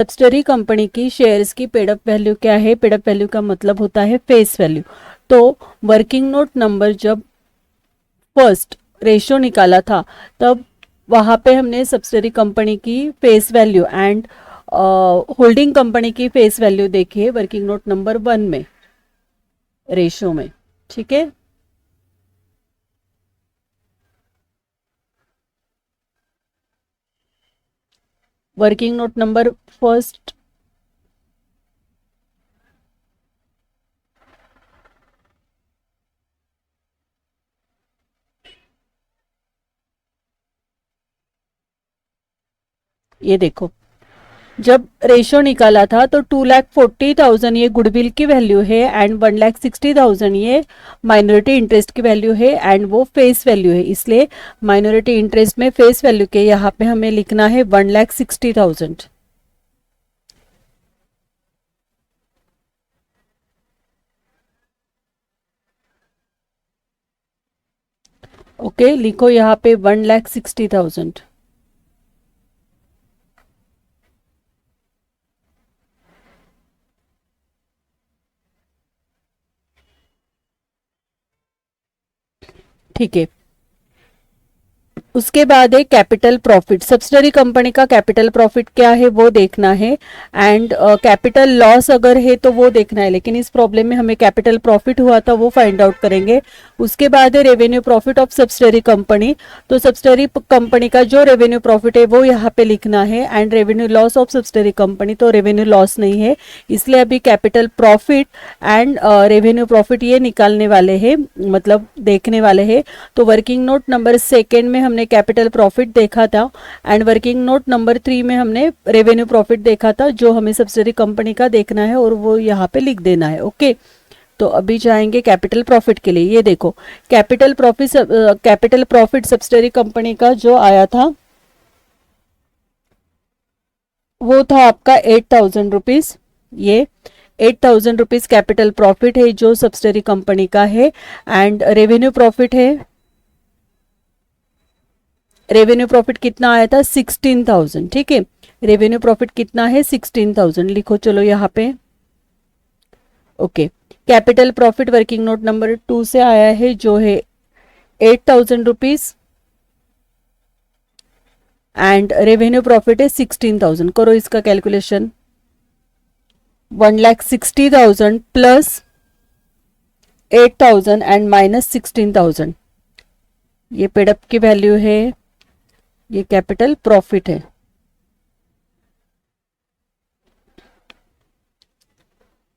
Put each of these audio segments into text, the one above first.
Subsidiary company की shares की paid up value क्या है? पेड अप वैल्यू का मतलब होता है फेस वैल्यू। तो वर्किंग नोट नंबर जब फर्स्ट रेशियो निकाला था तब वहाँ पे हमने सब्सिडरी कंपनी की face value and holding company की फेस वैल्यू देखी है वर्किंग नोट नंबर 1 में रेशियो में। ठीक है, वर्किंग नोट नंबर फर्स्ट ये देखो, जब रेशियो निकाला था तो 2,40,000 ये गुडविल की वैल्यू है एंड 1,60,000 ये माइनॉरिटी इंटरेस्ट की वैल्यू है एंड वो फेस वैल्यू है। इसलिए माइनॉरिटी इंटरेस्ट में फेस वैल्यू के यहाँ पे हमें लिखना है 1,60,000। ओके, लिखो यहाँ पे 1,60,000। ठीक है, उसके बाद है कैपिटल प्रॉफिट। सब्सिडरी कंपनी का कैपिटल प्रॉफिट क्या है वो देखना है एंड कैपिटल लॉस अगर है तो वो देखना है, लेकिन इस प्रॉब्लम में हमें कैपिटल प्रॉफिट हुआ था वो फाइंड आउट करेंगे। उसके बाद है revenue profit of subsidiary company. तो सब्सिडरी कंपनी का जो रेवेन्यू प्रॉफिट है वो यहाँ पे लिखना है and revenue loss of subsidiary company, तो रेवेन्यू लॉस नहीं है इसलिए अभी capital profit and revenue profit ये निकालने वाले हैं, मतलब देखने वाले हैं। तो वर्किंग नोट नंबर 2 में हमने कैपिटल प्रॉफिट देखा था एंड वर्किंग नोट नंबर 3 में हमने रेवेन्यू प्रॉफिट देखा था, जो हमें सब्सिडरी कंपनी का देखना है और वो यहाँ पे लिख देना है। ओके, तो अभी जाएंगे कैपिटल प्रॉफिट के लिए। ये देखो, कैपिटल प्रॉफिट सब्सिडरी कंपनी का जो आया था वो था आपका 8,000 रुपीज। ये 8,000 रुपीज कैपिटल प्रॉफिट है जो सब्सिडरी कंपनी का है एंड रेवेन्यू प्रॉफिट है, रेवेन्यू प्रॉफिट कितना आया था? 16,000। ठीक है, रेवेन्यू प्रॉफिट कितना है? 16,000 लिखो चलो यहाँ पे। Okay, capital profit working note number 2 से आया है जो है 8,000 रुपीज एंड रेवेन्यू प्रॉफिट है 16,000। करो इसका कैलकुलेशन। 1,60,000 प्लस 8,000 एंड माइनस 16,000, ये पेडअप की वैल्यू है, ये कैपिटल प्रॉफिट है।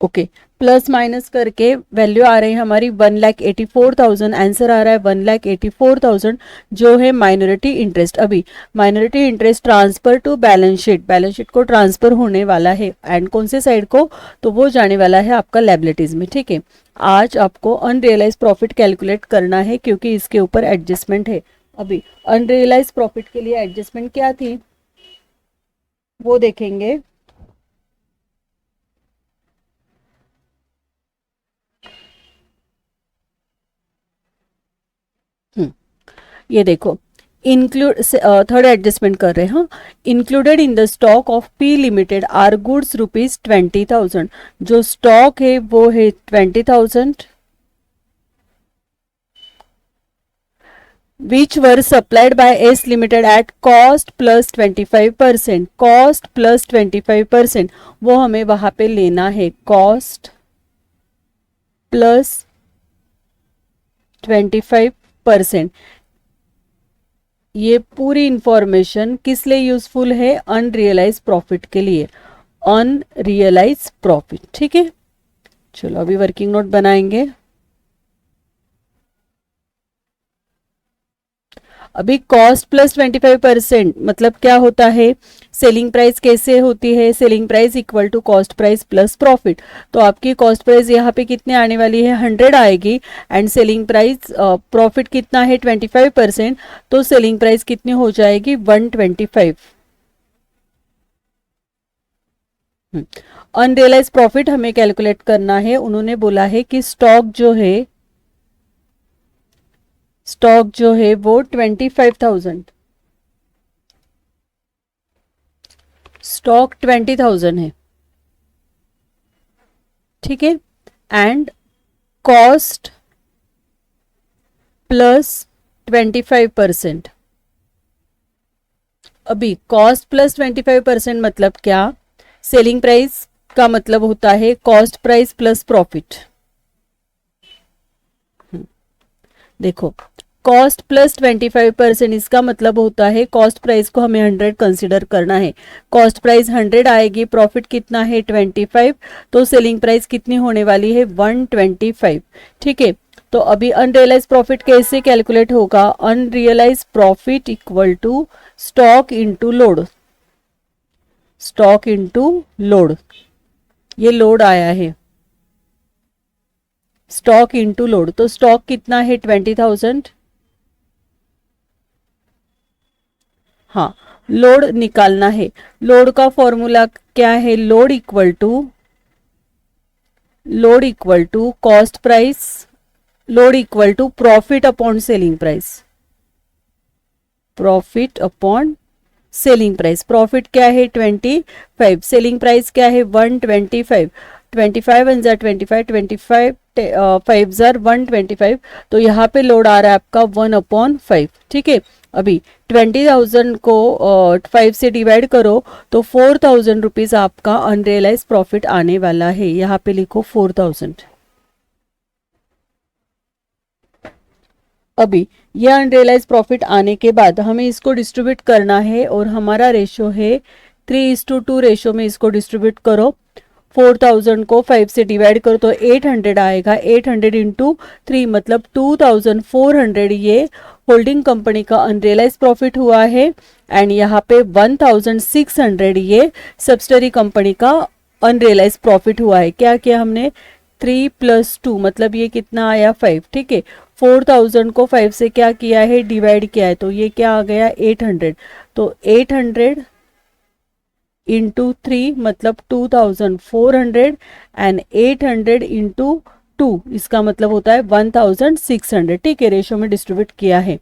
ओके, प्लस माइनस करके वैल्यू आ रही है हमारी 1,84,000, आंसर आ रहा है 1,84,000 जो है माइनॉरिटी इंटरेस्ट। अभी minority interest transfer to balance sheet, balance sheet को ट्रांसफर होने वाला है एंड कौन से साइड को? तो वो जाने वाला है आपका लायबिलिटीज में। ठीक है, आज आपको अनरियलाइज प्रॉफिट कैलकुलेट करना है क्योंकि इसके ऊपर एडजस्टमेंट है। अभी अनरियलाइज प्रॉफिट के लिए एडजस्टमेंट क्या थी वो देखेंगे। ये देखो, इंक्लूड थर्ड एडजस्टमेंट कर रहे हैं। Included in the stock of P limited are goods rupees 20,000। जो स्टॉक है वो है 20,000 which were supplied by S limited at cost plus 25%। Cost plus 25% वो हमें वहां पे लेना है, कॉस्ट प्लस 25%। ये पूरी इंफॉर्मेशन किस लिए यूजफुल है? अनरियलाइज प्रॉफिट के लिए, अनरियलाइज प्रॉफिट। ठीक है, चलो अभी वर्किंग नोट बनाएंगे। अभी कॉस्ट प्लस 25% मतलब क्या होता है? सेलिंग प्राइस कैसे होती है? Selling price equal to cost price plus profit. तो आपकी कॉस्ट प्राइस यहाँ पे कितने आने वाली है? 100 आएगी एंड सेलिंग प्राइस प्रॉफिट कितना है? 25%, तो सेलिंग प्राइस कितनी हो जाएगी? 125। अनरियलाइज प्रॉफिट हमें कैलकुलेट करना है। उन्होंने बोला है कि स्टॉक जो है वो 25,000, स्टॉक 20,000 है, ठीक है, एंड कॉस्ट प्लस 25%। अभी कॉस्ट प्लस 25% मतलब क्या, सेलिंग प्राइस का मतलब होता है कॉस्ट प्राइस प्लस प्रॉफिट। देखो, कॉस्ट प्लस 25% इसका मतलब होता है कॉस्ट प्राइस को हमें 100 कंसिडर करना है। कॉस्ट प्राइस 100 आएगी, प्रॉफिट कितना है 25, तो सेलिंग प्राइस कितनी होने वाली है 125, ठीक है। तो अभी अनरियलाइज प्रॉफिट कैसे कैलकुलेट होगा, unrealised profit equal to stock into load, stock into load, ये लोड आया है, स्टॉक इनटू लोड, तो स्टॉक कितना है 20,000, हाँ, लोड निकालना है। लोड का फॉर्मूला क्या है, load equal to cost price, load equal to profit upon selling price, profit upon selling price. Profit क्या है 25, सेलिंग प्राइस क्या है 125, 25 वन जार 25, 25 5 जार 125, तो यहाँ पे लोड आ रहा है आपका 1/5, ठीक है। अभी 20,000 को 5 से डिवाइड करो तो 4,000 रुपीज आपका अनरियलाइज प्रॉफिट आने वाला है, यहाँ पे लिखो 4,000। अभी ये अनरियलाइज प्रॉफिट आने के बाद हमें इसको डिस्ट्रीब्यूट करना है और हमारा रेशो है 3:2 रेशो में इसको डिस्ट्रीब्यूट करो। 4,000 को 5 से डिवाइड करो तो 800 आएगा, 800 इंटू 3 मतलब 2,400 ये होल्डिंग कंपनी का अनरियलाइज प्रॉफिट हुआ है, एंड यहाँ पे 1,600 ये सब्सिडरी कंपनी का अनरियलाइज प्रॉफिट हुआ है। क्या किया हमने, 3 + 2 मतलब ये कितना आया 5, ठीक है। 4,000 को 5 से क्या किया है डिवाइड किया है, तो ये क्या आ गया 800, तो 800 इंटू 3 मतलब 2,400 एंड 800 इंटू 2 इसका मतलब होता है 1,600, ठीक है, रेशो में डिस्ट्रीब्यूट किया है।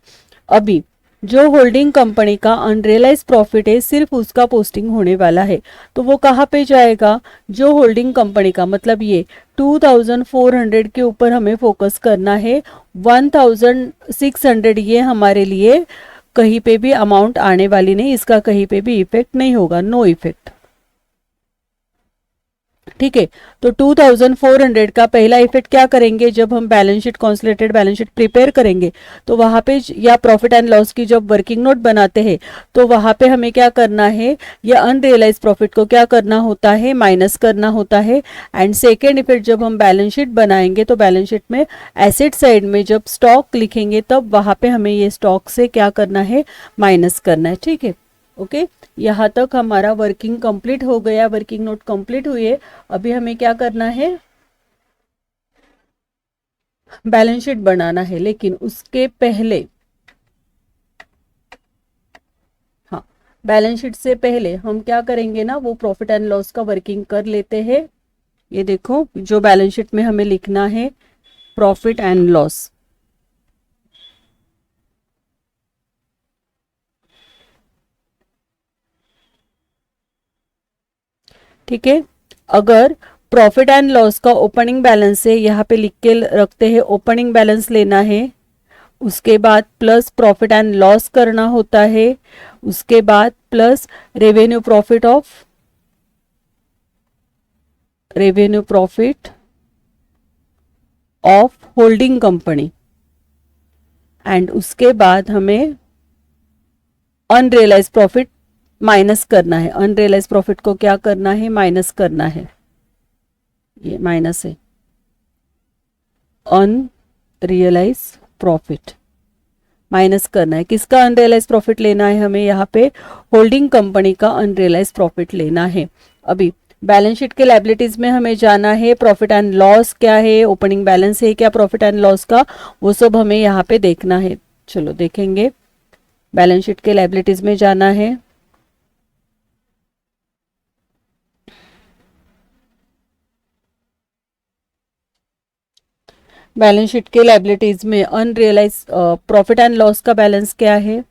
अभी जो होल्डिंग कंपनी का अनरियलाइज प्रॉफिट है सिर्फ उसका पोस्टिंग होने वाला है, तो वो कहाँ पे जाएगा, जो होल्डिंग कंपनी का मतलब ये 2,400 के ऊपर हमें फोकस करना है, 1,600 ये हमारे लिए कहीं पे भी अमाउंट आने वाली नहीं, इसका कहीं पे भी इफेक्ट नहीं होगा, नो इफेक्ट, ठीक है। तो 2,400 का पहला इफेक्ट क्या करेंगे, जब हम balance sheet consolidated balance sheet prepare करेंगे तो वहां पे या प्रॉफिट एंड लॉस की जब वर्किंग नोट बनाते हैं तो वहां पे हमें क्या करना है, या अनरियलाइज प्रॉफिट को क्या करना होता है, माइनस करना होता है। एंड सेकेंड इफेक्ट जब हम बैलेंस शीट बनाएंगे तो बैलेंस शीट में एसेट साइड में जब स्टॉक लिखेंगे तब वहां पे हमें ये स्टॉक से क्या करना है, माइनस करना है, ठीक है। ओके, यहाँ तक हमारा वर्किंग कंप्लीट हो गया, वर्किंग नोट कंप्लीट हुई है। अभी हमें क्या करना है, बैलेंस शीट बनाना है, लेकिन उसके पहले, हाँ, बैलेंस शीट से पहले हम क्या करेंगे ना, वो प्रॉफिट एंड लॉस का वर्किंग कर लेते हैं। ये देखो जो बैलेंस शीट में हमें लिखना है प्रॉफिट एंड लॉस, ठीक है। अगर प्रॉफिट एंड लॉस का ओपनिंग बैलेंस है, यहाँ पे लिख के रखते हैं ओपनिंग बैलेंस लेना है, उसके बाद प्लस प्रॉफिट एंड लॉस करना होता है, उसके बाद plus revenue profit of holding company, and उसके बाद हमें अनरियलाइज प्रॉफिट माइनस करना है। अनरियलाइज प्रॉफिट को क्या करना है, माइनस करना है, ये माइनस है, अनरियलाइज प्रॉफिट माइनस करना है। किसका अनरियलाइज प्रॉफिट लेना है हमें, यहाँ पे होल्डिंग कंपनी का अनरियलाइज प्रॉफिट लेना है। अभी बैलेंस शीट के लायबिलिटीज में हमें जाना है, प्रॉफिट एंड लॉस क्या है, ओपनिंग बैलेंस है क्या प्रॉफिट एंड लॉस का, वो सब हमें यहाँ पे देखना है। चलो देखेंगे, बैलेंस शीट के लायबिलिटीज में जाना है, बैलेंस शीट के लायबिलिटीज में अनरियलाइज प्रॉफिट एंड लॉस का बैलेंस क्या है,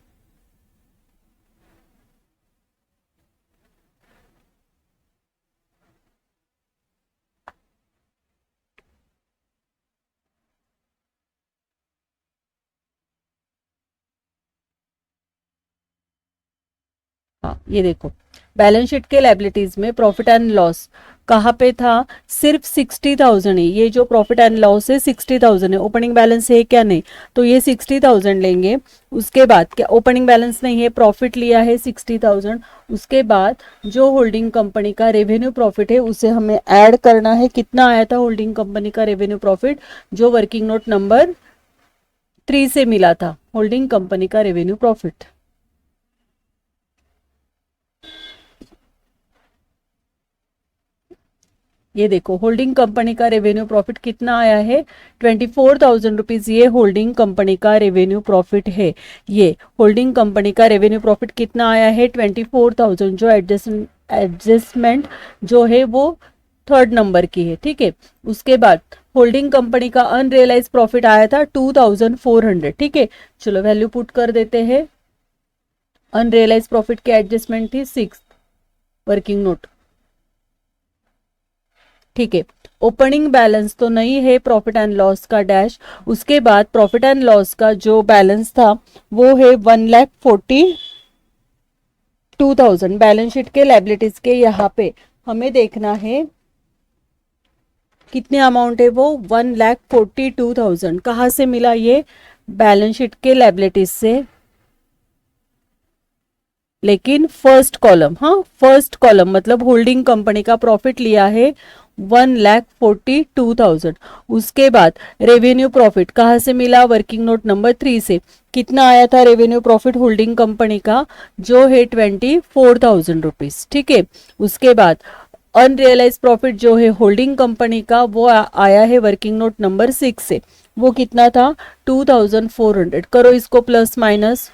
हाँ ये देखो, बैलेंस शीट के लायबिलिटीज में प्रॉफिट एंड लॉस कहाँ पे था, सिर्फ 60,000 है। ये जो प्रॉफिट एंड लॉस है 60,000 है, ओपनिंग बैलेंस है क्या, नहीं, तो ये 60,000 लेंगे। उसके बाद क्या, ओपनिंग बैलेंस नहीं है, प्रॉफिट लिया है 60,000। उसके बाद जो होल्डिंग कंपनी का रेवेन्यू प्रॉफिट है उसे हमें ऐड करना है। कितना आया था होल्डिंग कंपनी का रेवेन्यू प्रॉफिट, जो वर्किंग नोट नंबर 3 से मिला था, होल्डिंग कंपनी का रेवेन्यू प्रॉफिट। ये देखो, होल्डिंग कंपनी का रेवेन्यू प्रॉफिट कितना आया है, 24,000 रुपीज। ये होल्डिंग कंपनी का रेवेन्यू प्रॉफिट है। ये होल्डिंग कंपनी का रेवेन्यू प्रॉफिट कितना आया है, 24,000। जो एडजस्टमेंट जो है वो थर्ड नंबर की है, ठीक है। उसके बाद होल्डिंग कंपनी का अनरियलाइज प्रॉफिट आया था 2,400, ठीक है। चलो वैल्यू पुट कर देते हैं। अनरियलाइज प्रॉफिट की एडजस्टमेंट थी 6, वर्किंग नोट, ठीक है। ओपनिंग बैलेंस तो नहीं है प्रॉफिट एंड लॉस का डैश। उसके बाद प्रॉफिट एंड लॉस का जो बैलेंस था वो है 1,42,000। बैलेंस शीट के लायबिलिटीज के यहाँ पे हमें देखना है कितने अमाउंट है वो, 1,42,000। कहाँ से मिला ये, बैलेंस शीट के लायबिलिटीज से, लेकिन फर्स्ट कॉलम, हाँ फर्स्ट कॉलम मतलब होल्डिंग कंपनी का प्रॉफिट लिया है 1,42,000। उसके बाद रेवेन्यू प्रॉफिट कहाँ से मिला, वर्किंग नोट नंबर 3 से। कितना आया था रेवेन्यू प्रॉफिट होल्डिंग कंपनी का, जो है 24,000 रुपीज, ठीक है। उसके बाद अनरियलाइज प्रॉफिट जो है होल्डिंग कंपनी का वो आया है वर्किंग नोट नंबर 6 से। वो कितना था, 2,400। करो इसको प्लस माइनस,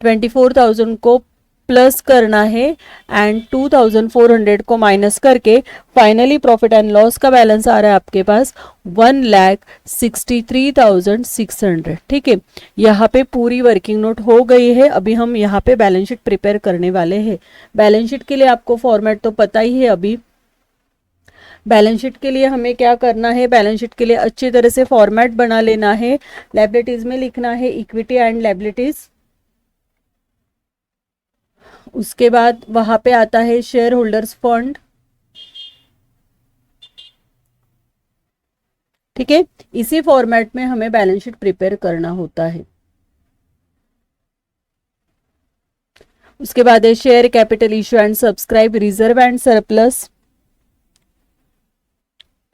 24,000 को प्लस करना है एंड 2,400 को माइनस करके फाइनली प्रॉफिट एंड लॉस का बैलेंस आ रहा है आपके पास 1,63,600, ठीक है। यहाँ पे पूरी वर्किंग नोट हो गई है। अभी हम यहाँ पे बैलेंस शीट प्रिपेयर करने वाले हैं। बैलेंस शीट के लिए आपको फॉर्मेट तो पता ही है। अभी बैलेंस शीट के लिए हमें क्या करना है, बैलेंस शीट के लिए अच्छी तरह से फॉर्मेट बना लेना है। लायबिलिटीज में लिखना है इक्विटी एंड लायबिलिटीज। उसके बाद वहां पे आता है शेयर होल्डर्स फंड, ठीक है। इसी फॉर्मेट में हमें बैलेंस शीट प्रिपेयर करना होता है। उसके बाद है share capital issue and subscribe, reserve and surplus.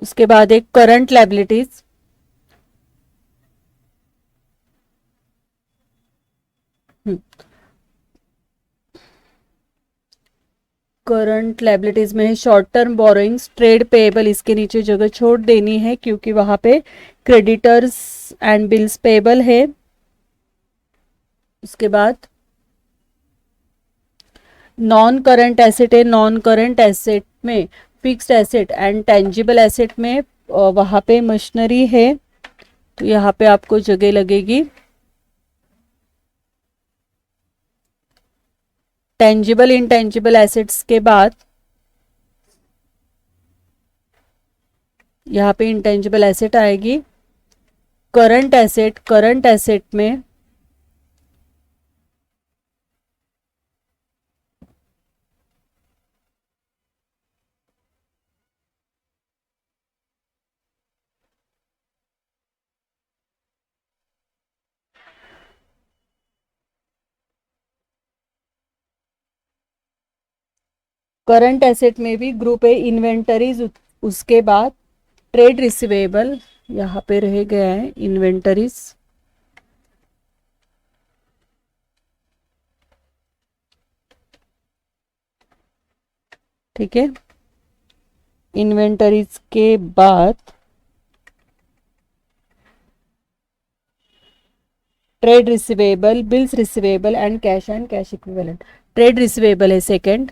उसके बाद एक करंट लायबिलिटीज, करंट लायबिलिटीज में short term borrowings, trade payable, इसके नीचे जगह छोड़ देनी है क्योंकि वहां पे क्रेडिटर्स एंड बिल्स पेएबल है। उसके बाद नॉन करंट एसेट है, नॉन करंट एसेट में fixed asset and tangible asset में वहां पे मशीनरी है, तो यहाँ पे आपको जगह लगेगी। टेंजिबल इंटेंजिबल एसेट्स के बाद यहाँ पे इंटेंजिबल एसेट आएगी। करंट एसेट, करंट एसेट में करंट एसेट में भी ग्रुप है इन्वेंटरीज। उसके बाद ट्रेड रिसीवेबल, यहाँ पे रह गया है इन्वेंटरीज, ठीक है। इन्वेंटरीज के बाद trade receivable, bills receivable and cash equivalent. Trade receivable है सेकंड,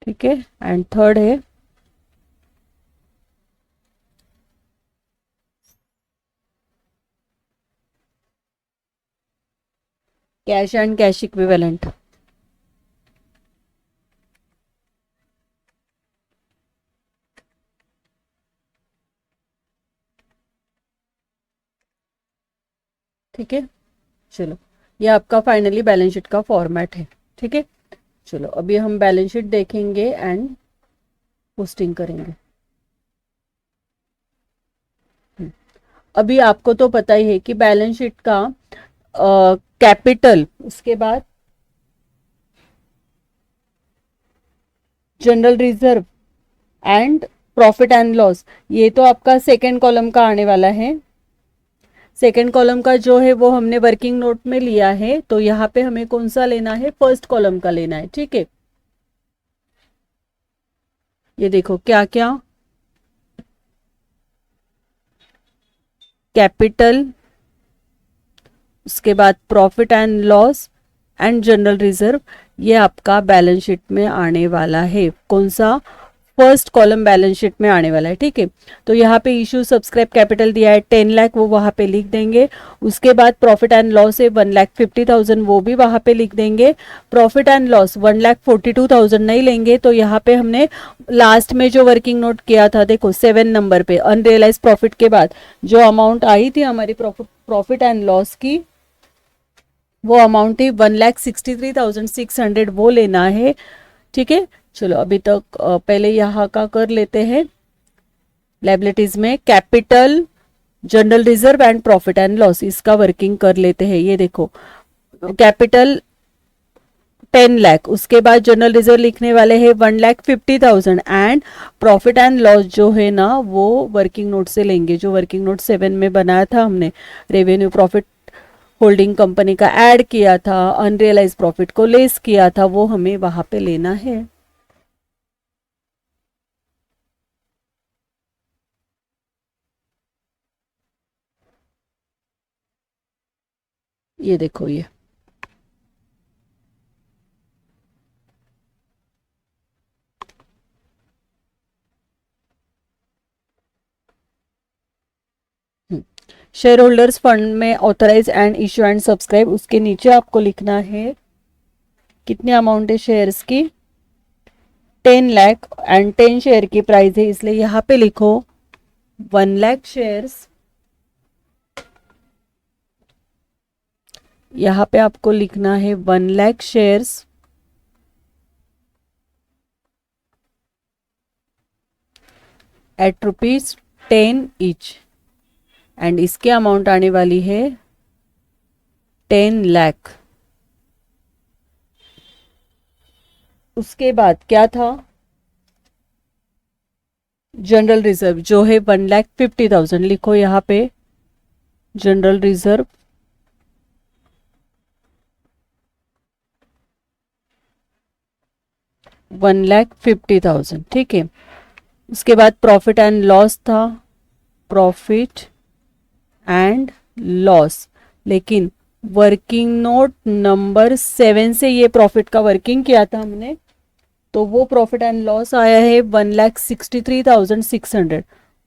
ठीक है, एंड थर्ड है कैश एंड कैश इक्विवेलेंट। ठीक है, चलो ये आपका फाइनली बैलेंस शीट का फॉर्मेट है। ठीक है, चलो अभी हम बैलेंस शीट देखेंगे एंड पोस्टिंग करेंगे। अभी आपको तो पता ही है कि बैलेंस शीट का कैपिटल, उसके बाद general reserve and profit and loss, ये तो आपका सेकेंड कॉलम का आने वाला है। सेकेंड कॉलम का जो है वो हमने वर्किंग नोट में लिया है, तो यहाँ पे हमें कौन सा लेना है, फर्स्ट कॉलम का लेना है। ठीक है, ये देखो क्या क्या, कैपिटल, उसके बाद profit and loss and general reserve, ये आपका बैलेंस शीट में आने वाला है। कौन सा, फर्स्ट कॉलम बैलेंस शीट में आने वाला है। ठीक है, तो यहाँ पे इशू सब्सक्राइब कैपिटल दिया है 10 लाख, वो वहाँ पे लिख देंगे। उसके बाद प्रॉफिट एंड लॉस है 1,50,000, वो भी वहाँ पे लिख देंगे। प्रॉफिट एंड लॉस 1,42,000 नहीं लेंगे, तो यहाँ पे हमने लास्ट में जो वर्किंग नोट किया था, देखो 7 नंबर पे अनरियलाइज प्रॉफिट के बाद जो अमाउंट आई थी हमारी प्रॉफिट एंड लॉस की, वो अमाउंट थी 1,63,600, वो लेना है। ठीक है, चलो अभी तक पहले यहाँ का कर लेते हैं। लायबिलिटीज में capital, general reserve and profit and loss, इसका वर्किंग कर लेते हैं। ये देखो कैपिटल 10 लाख, उसके बाद जनरल रिजर्व लिखने वाले हैं 1,50,000 एंड प्रॉफिट एंड लॉस जो है ना वो वर्किंग नोट से लेंगे, जो वर्किंग नोट 7 में बनाया था हमने, रेवेन्यू प्रॉफिट होल्डिंग कंपनी का ऐड किया था, अनरियलाइज प्रॉफिट को लेस किया था, वो हमें वहां पे लेना है। ये देखो ये शेयर होल्डर्स फंड में authorise and issue and subscribe, उसके नीचे आपको लिखना है कितने अमाउंट है शेयर्स की, 10 लाख एंड 10 शेयर की प्राइस है, इसलिए यहाँ पे लिखो 1 लाख शेयर्स। यहाँ पे आपको लिखना है 1 lakh shares at ₹10 each, and इसकी अमाउंट आने वाली है 10 लाख। उसके बाद क्या था, जनरल रिजर्व जो है 1,50,000, लिखो यहाँ पे जनरल रिजर्व 1,50,000। ठीक है, उसके बाद प्रॉफिट एंड लॉस था, प्रॉफिट एंड लॉस, लेकिन वर्किंग नोट नंबर 7 से ये प्रॉफिट का वर्किंग किया था हमने, तो वो प्रॉफिट एंड लॉस आया है 1,63,600,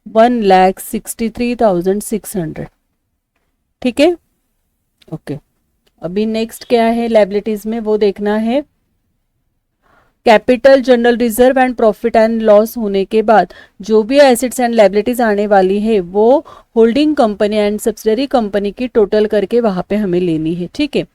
1,63,600। ठीक है, ओके। अभी नेक्स्ट क्या है लायबिलिटीज में, वो देखना है। Capital, general reserve and profit and loss होने के बाद जो भी एसेट्स एंड लायबिलिटीज आने वाली है वो holding company and subsidiary company की टोटल करके वहां पे हमें लेनी है। ठीक है,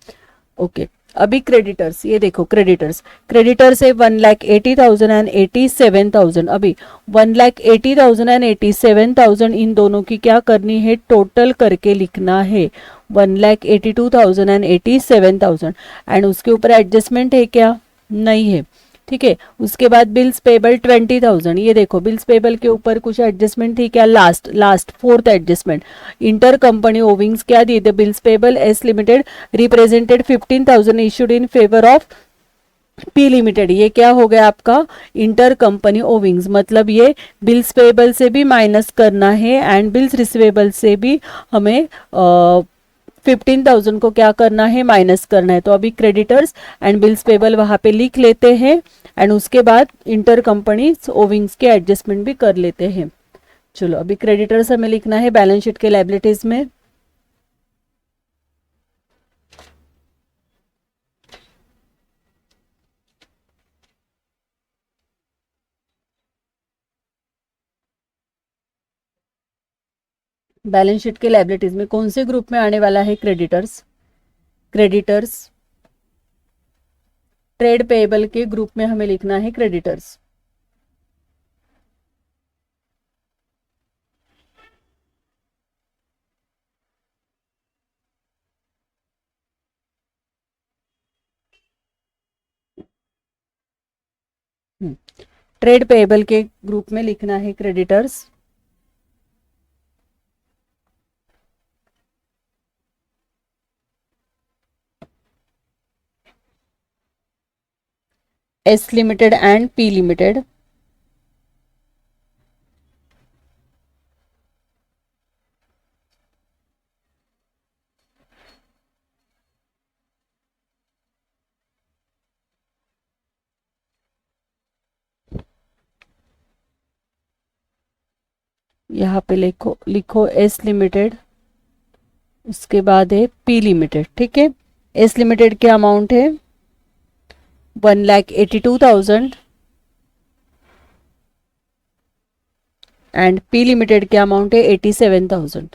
ओके। अभी क्रेडिटर्स, ये देखो क्रेडिटर्स, क्रेडिटर्स है 1,80,000 एंड 87,000। अभी 1,80,000 एंड 87,000 इन दोनों की क्या करनी है, टोटल करके लिखना है 1,82,000 एंड 87,000, एंड उसके ऊपर एडजस्टमेंट है क्या, नहीं है। ठीक है, उसके बाद बिल्स पेबल 20,000, ये देखो बिल्स पेबल के ऊपर कुछ एडजस्टमेंट थी क्या, last fourth adjustment, inter company Owings क्या दिए थे, bills payable S limited represented 15,000 issued in favour of P limited, ये क्या हो गया आपका इंटर कंपनी ओविंग्स, मतलब ये बिल्स पेबल से भी माइनस करना है एंड बिल्स रिसीवेबल से भी हमें 15,000 को क्या करना है, माइनस करना है। तो अभी क्रेडिटर्स एंड बिल्स पेबल वहां पे लिख लेते हैं एंड उसके बाद इंटर कंपनी ओविंग्स के एडजस्टमेंट भी कर लेते हैं। चलो अभी क्रेडिटर्स हमें लिखना है बैलेंस शीट के लायबिलिटीज में। बैलेंस शीट के लायबिलिटीज में कौन से ग्रुप में आने वाला है? क्रेडिटर्स। क्रेडिटर्स ट्रेड पेएबल के ग्रुप में हमें लिखना है क्रेडिटर्स। ट्रेड पेएबल के ग्रुप में लिखना है creditors. S limited and P limited. यहाँ पे लिखो लिखो एस लिमिटेड, उसके बाद है पी लिमिटेड। ठीक है, एस लिमिटेड के अमाउंट है 1,82,000 एंड पी लिमिटेड के अमाउंट है 87,000।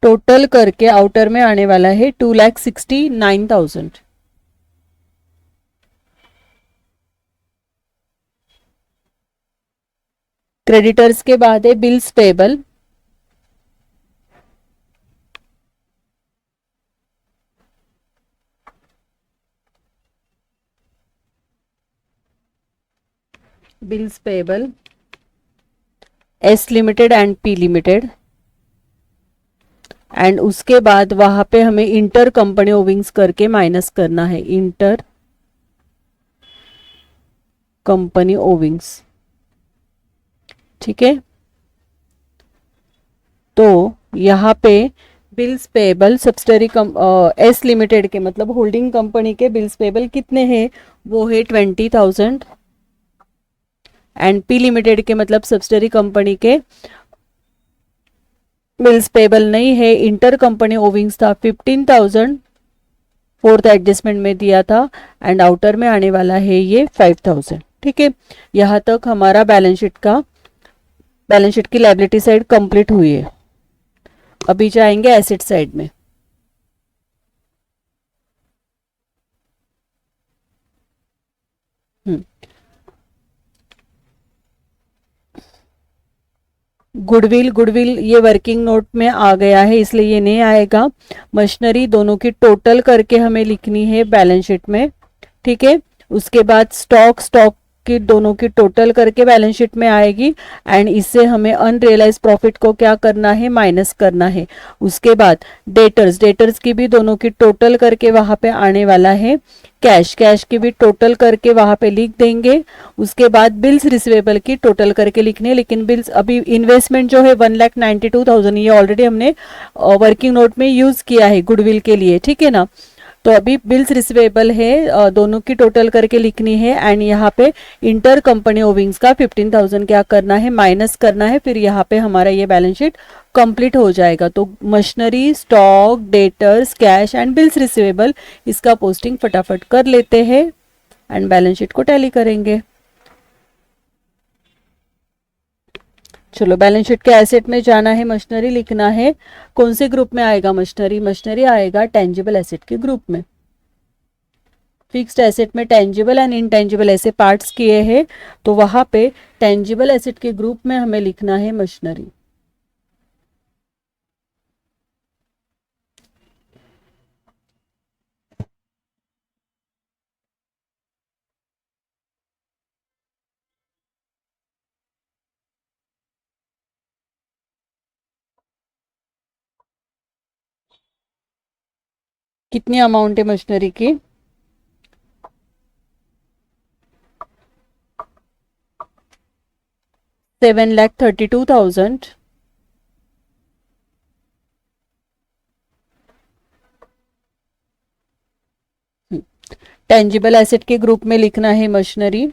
टोटल करके आउटर में आने वाला है 2,69,000। क्रेडिटर्स के बाद है bills payable. Bills payable S limited and P limited, and उसके बाद वहां पे हमें इंटर कंपनी ओविंग्स करके माइनस करना है, इंटर कंपनी ओविंग्स। ठीक है, तो यहाँ पे bills payable subsidiary S limited के मतलब होल्डिंग कंपनी के बिल्स पेबल कितने हैं? वो है 20,000 एंड पी लिमिटेड के मतलब सब्सिडरी कंपनी के बिल्स पेबल नहीं है, इंटर कंपनी ओविंग्स था 15,000, फोर्थ एडजस्टमेंट में दिया था, एंड आउटर में आने वाला है ये 5,000। ठीक है, यहाँ तक हमारा बैलेंस शीट की लायबिलिटी साइड कंप्लीट हुई है। अभी जाएंगे एसेट साइड में। गुडविल गुडविल ये वर्किंग नोट में आ गया है इसलिए ये नहीं आएगा। मशीनरी दोनों की टोटल करके हमें लिखनी है बैलेंस शीट में। ठीक है, उसके बाद स्टॉक की दोनों की टोटल करके बैलेंस शीट में आएगी, एंड इससे हमें अनरियलाइज प्रॉफिट को क्या करना है? माइनस करना है। उसके बाद डेटर्स की भी दोनों की टोटल करके वहां पे आने वाला है कैश की भी टोटल करके वहां पे लिख देंगे। उसके बाद बिल्स रिसीवेबल की टोटल करके लिखने, लेकिन बिल्स अभी इन्वेस्टमेंट जो है 1,92,000 ये ऑलरेडी हमने वर्किंग नोट में यूज किया है गुडविल के लिए। ठीक है ना, तो अभी बिल्स रिसीवेबल है दोनों की टोटल करके लिखनी है, एंड यहाँ पे इंटर कंपनी ओविंग्स का 15,000 क्या करना है? माइनस करना है। फिर यहाँ पे हमारा ये बैलेंस शीट कंप्लीट हो जाएगा। तो machinery, stock, debtors, cash and bills receivable, इसका पोस्टिंग फटाफट कर लेते हैं एंड बैलेंस शीट को टैली करेंगे। चलो, बैलेंस शीट के एसेट में जाना है, मशीनरी लिखना है। कौन से ग्रुप में आएगा मशीनरी? मशीनरी आएगा टेंजिबल एसेट के ग्रुप में। फिक्स्ड एसेट में टेंजिबल एंड इनटेंजिबल ऐसे पार्ट्स किए हैं, तो वहां पे टेंजिबल एसेट के ग्रुप में हमें लिखना है मशीनरी। कितनी अमाउंट है मशीनरी की? 7,32,000। टेंजिबल एसेट के ग्रुप में लिखना है मशीनरी।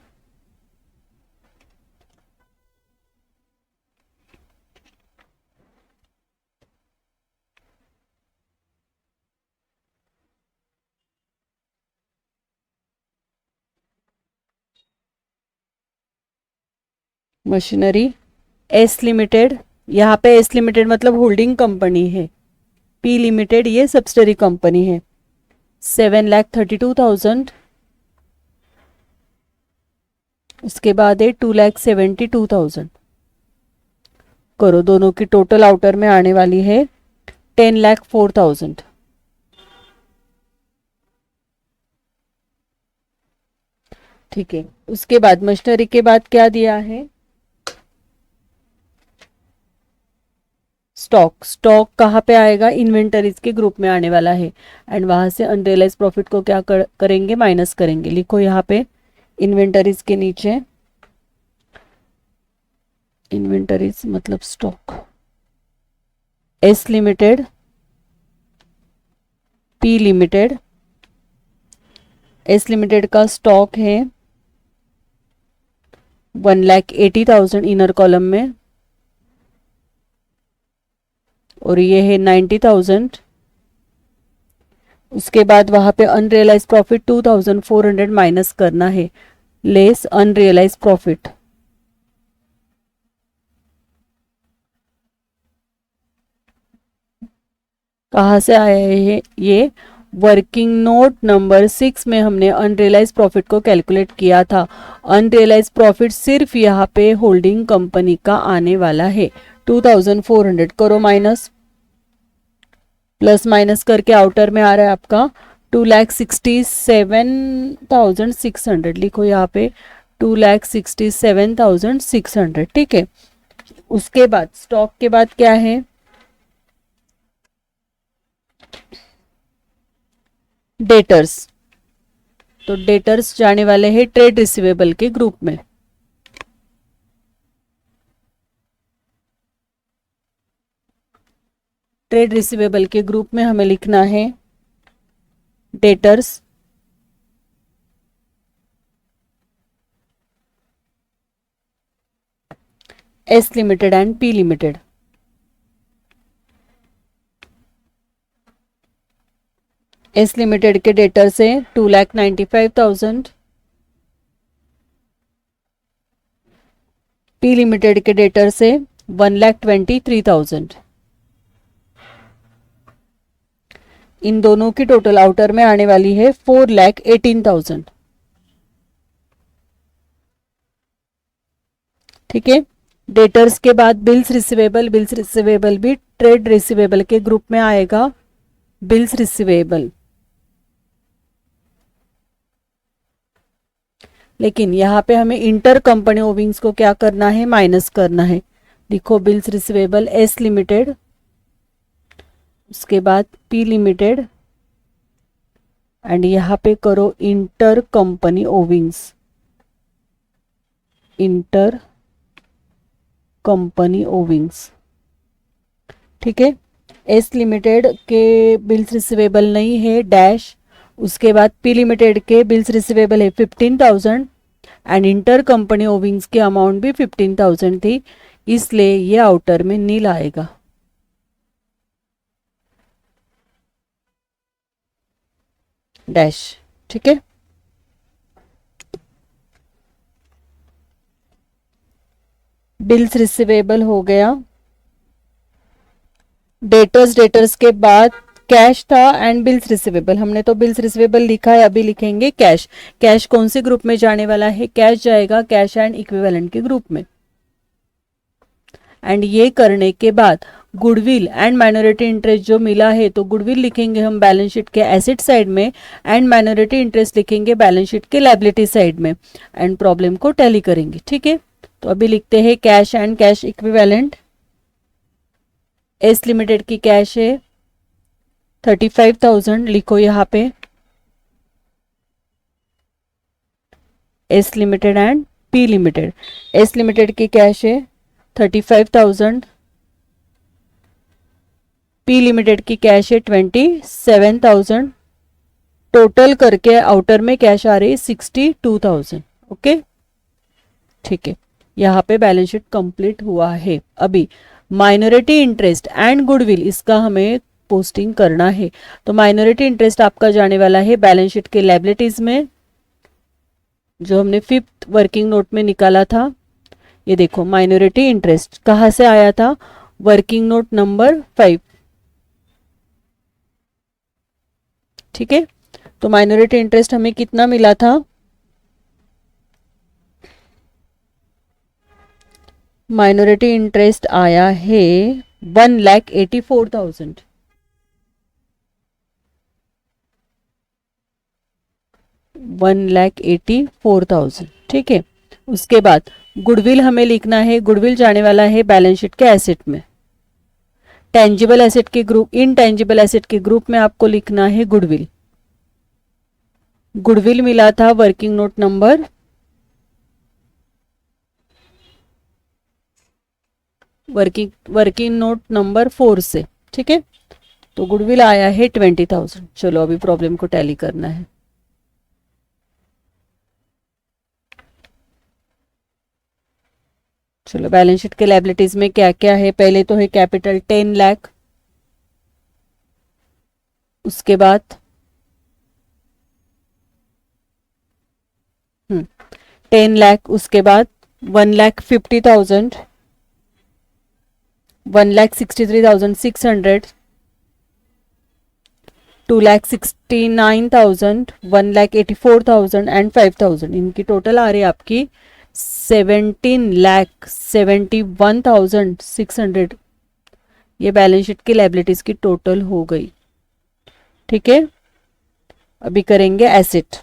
मशीनरी एस लिमिटेड, यहाँ पे एस लिमिटेड मतलब होल्डिंग कंपनी है, पी लिमिटेड ये सब्सिडरी कंपनी है, 7,32,000। उसके बाद है 2,72,000। करो, दोनों की टोटल आउटर में आने वाली है 10,04,000। ठीक है, उसके बाद मशीनरी के बाद क्या दिया है, स्टॉक। स्टॉक कहाँ पे आएगा, इन्वेंटरीज के ग्रुप में आने वाला है, एंड वहां से अनरियलाइज प्रॉफिट को क्या करेंगे, माइनस करेंगे। लिखो यहाँ पे इन्वेंटरीज के नीचे, इन्वेंटरीज मतलब stock, S limited, P limited. S limited का स्टॉक है 1,80,000 इनर कॉलम में, और ये है 90,000। उसके बाद वहां पे अनरियलाइज प्रॉफिट 2,400 माइनस करना है, लेस अनरियलाइज प्रॉफिट। कहाँ से आया है ये, वर्किंग नोट नंबर 6 में हमने अनरियलाइज प्रॉफिट को कैलकुलेट किया था। अनरियलाइज प्रॉफिट सिर्फ यहाँ पे होल्डिंग कंपनी का आने वाला है 2,400। करो माइनस, प्लस माइनस करके आउटर में आ रहा है आपका 2,67,600। लिखो यहाँ पे 2,67,600। ठीक है, उसके बाद स्टॉक के बाद क्या है, डेटर्स। तो डेटर्स जाने वाले हैं ट्रेड रिसीवेबल के ग्रुप में। ट्रेड रिसीवेबल के ग्रुप में हमें लिखना है debtors, S limited and P limited. S limited के डेटर से 2,95,000, पी लिमिटेड के डेटर से 1,23,000। इन दोनों की टोटल आउटर में आने वाली है 4,18,000। ठीक है, डेटर्स के बाद बिल्स रिसीवेबल। बिल्स रिसीवेबल भी ट्रेड रिसीवेबल के ग्रुप में आएगा, बिल्स रिसीवेबल। लेकिन यहाँ पे हमें इंटर कंपनी ओविंग्स को क्या करना है, माइनस करना है। लिखो बिल्स रिसीवेबल एस लिमिटेड, उसके बाद पी लिमिटेड, एंड यहाँ पे करो inter company Owings, inter company Owings. ठीक है, एस लिमिटेड के बिल्स रिसीवेबल नहीं है, डैश। उसके बाद पी लिमिटेड के बिल्स रिसीवेबल है 15,000, एंड इंटर कंपनी ओविंग्स की अमाउंट भी 15,000 थी, इसलिए ये आउटर में नील आएगा। डैश। ठीक है, बिल्स रिसीवेबल हो गया। डेटर्स के बाद कैश था एंड बिल्स रिसीवेबल। हमने तो बिल्स रिसीवेबल लिखा है, अभी लिखेंगे कैश। कैश कौन से ग्रुप में जाने वाला है, कैश जाएगा कैश एंड इक्विवेलेंट के ग्रुप में। एंड ये करने के बाद गुडविल एंड माइनॉरिटी इंटरेस्ट जो मिला है, तो गुडविल लिखेंगे हम बैलेंस शीट के एसेट साइड में, एंड माइनॉरिटी इंटरेस्ट लिखेंगे बैलेंस शीट के लायबिलिटी साइड में, एंड प्रॉब्लम को टैली करेंगे। ठीक है, तो अभी लिखते हैं cash and cash equivalent. S limited की कैश है 35,000, लिखो यहाँ पे S limited and P limited. S limited की कैश है 35,000, पी लिमिटेड की कैश है 27,000, टोटल करके आउटर में कैश आ रही है 62,000। ओके, ठीक है, यहाँ पे बैलेंस शीट कंप्लीट हुआ है। अभी माइनॉरिटी इंटरेस्ट एंड गुडविल, इसका हमें पोस्टिंग करना है। तो माइनॉरिटी इंटरेस्ट आपका जाने वाला है बैलेंस शीट के लायबिलिटीज में, जो हमने 5th वर्किंग नोट में निकाला था। ये देखो माइनॉरिटी इंटरेस्ट कहाँ से आया था, वर्किंग नोट नंबर 5। ठीक है, तो माइनॉरिटी इंटरेस्ट हमें कितना मिला था, माइनॉरिटी इंटरेस्ट आया है 1,84,000। 1,84,000। ठीक है, उसके बाद गुडविल हमें लिखना है, गुडविल जाने वाला है बैलेंस शीट के एसेट में। टेंजिबल एसेट के ग्रुप, इनटेंजिबल एसेट के ग्रुप में आपको लिखना है गुडविल। गुडविल मिला था working note number, working note number 4 से। ठीक है, तो गुडविल आया है 20,000। चलो अभी प्रॉब्लम को टैली करना है। चलो बैलेंस शीट के लायबिलिटीज में क्या क्या है, पहले तो है कैपिटल 10 लाख, उसके बाद 10 लाख, उसके बाद 1,50,000, 1,63,600, 2,69,000, 1,84,000 एंड 5,000। इनकी टोटल आ रही है आपकी 17,71,600। ये बैलेंस शीट की लायबिलिटीज की टोटल हो गई। ठीक है, अभी करेंगे एसेट।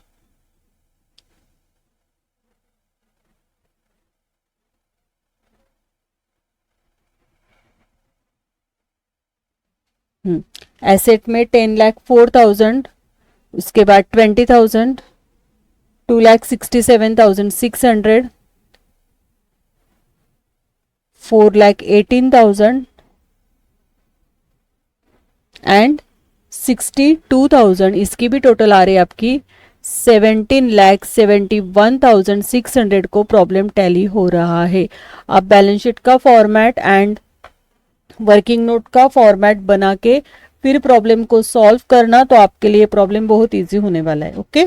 एसेट में 10,04,000, उसके बाद 20,000, 2,67,600, 4,18,000 एंड 62,000। इसकी भी टोटल आ रही है आपकी 17,71,600 को प्रॉब्लम टैली हो रहा है। आप बैलेंस शीट का फॉर्मेट एंड वर्किंग नोट का फॉर्मेट बना के फिर प्रॉब्लम को सॉल्व करना, तो आपके लिए प्रॉब्लम बहुत इजी होने वाला है। ओके।